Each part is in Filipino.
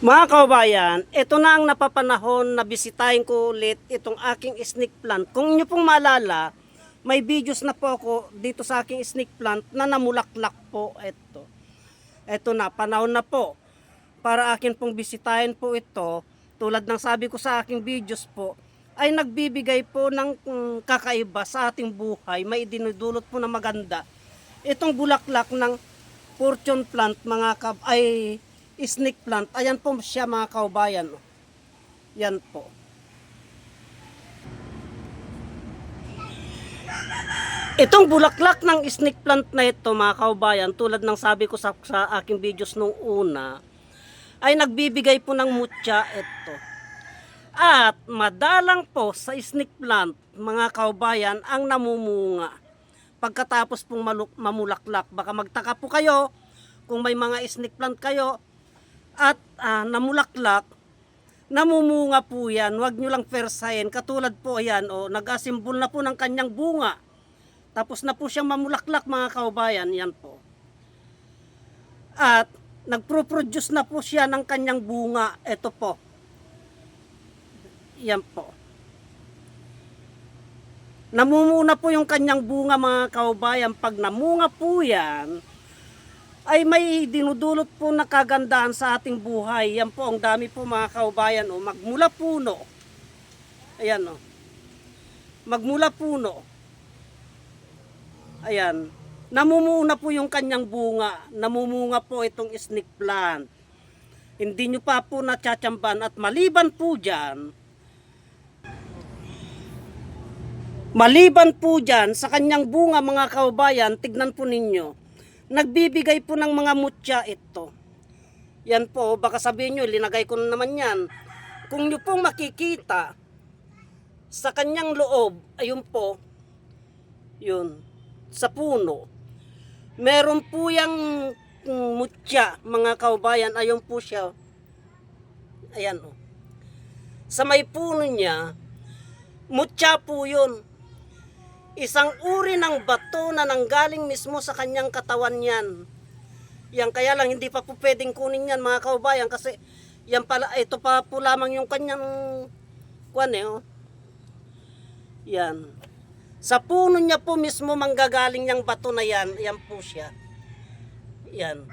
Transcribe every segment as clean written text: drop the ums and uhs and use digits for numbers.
Mga kababayan, ito na ang napapanahon na bisitahin ko ulit itong aking snake plant. Kung inyo pong maalala, may videos na po ako dito sa aking snake plant na namulaklak po ito. Ito na, panahon na po para akin pong bisitahin po ito. Tulad ng sabi ko sa aking videos po, ay nagbibigay po ng kakaiba sa ating buhay. May dinudulot po na maganda. Itong bulaklak ng fortune plant ay snake plant. Ayan po siya mga kaubayan. Yan po. Itong bulaklak ng snake plant na ito mga kaubayan, tulad ng sabi ko sa aking videos nung una, ay nagbibigay po ng mutya ito. At madalang po sa snake plant mga kaubayan ang namumunga. Pagkatapos pong mamulaklak, baka magtaka po kayo kung may mga snake plant kayo at namulaklak, namumunga po yan. Huwag nyo lang persahin. Katulad po ayan, nag-asimbol na po ng kanyang bunga. Tapos na po siyang mamulaklak mga kaubayan. Yan po. At nagpro-produce na po siya ng kanyang bunga. Ito po. Yan po. Namumuna po yung kanyang bunga mga kaubayan. Pag namunga po yan, ay may dinudulot po na kagandahan sa ating buhay. Yan po, ang dami po mga kaubayan. Magmula puno. Ayan o. Magmula puno. Ayan. Namumuna po yung kanyang bunga. Namumunga po itong snake plant. Hindi nyo pa po natsatsamban. At maliban po dyan sa kanyang bunga mga kaubayan, tignan po ninyo. Nagbibigay po ng mga mutya ito. Yan po, baka sabihin nyo, linagay ko na naman yan. Kung nyo pong makikita sa kanyang loob, ayun po, yun, sa puno. Meron po yung mutya, mga kaubayan, ayun po siya. Ayan o. Sa may puno niya, mutya po yun. Isang uri ng bato na nanggaling mismo sa kanyang katawan yan. Yan kaya lang hindi pa po pwedeng kunin yan mga kaubayan kasi yan pala, ito pa po lamang yung kanyang Yan. Sa puno niya po mismo manggagaling yung bato na yan. Yan po siya. Yan.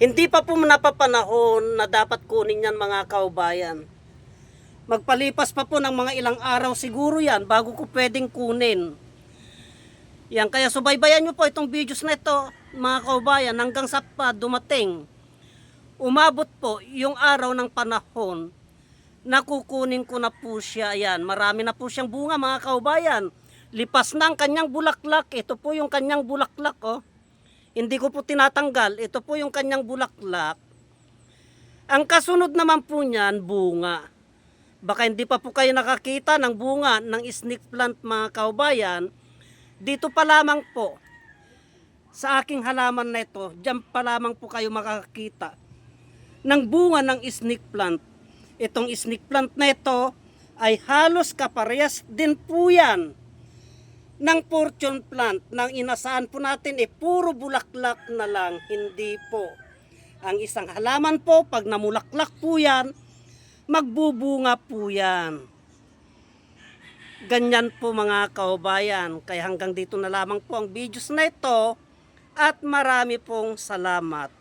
Hindi pa po napapanahon na dapat kunin yan mga kaubayan. Magpalipas pa po ng mga ilang araw siguro yan bago ko pwedeng kunin. Yan, kaya subaybayan nyo po itong videos na ito mga kaubayan hanggang sa dumating. Umabot po yung araw ng panahon na kukunin ko na po siya. Yan, marami na po siyang bunga mga kaubayan. Lipas na ang kanyang bulaklak. Ito po yung kanyang bulaklak oh. Hindi ko po tinatanggal. Ito po yung kanyang bulaklak. Ang kasunod naman po niyan, bunga. Baka hindi pa po kayo nakakita ng bunga ng snake plant mga kaubayan. Dito pa lamang po sa aking halaman na ito, diyan pa lamang po kayo makakita ng bunga ng snake plant. Itong snake plant na ito ay halos kaparehas din po yan ng fortune plant. Nang inasahan po natin puro bulaklak na lang, hindi po. Ang isang halaman po, pag namulaklak po yan, magbubunga po yan. Ganyan po mga kaubayan. Kaya hanggang dito na lamang po ang videos na ito. At marami pong salamat.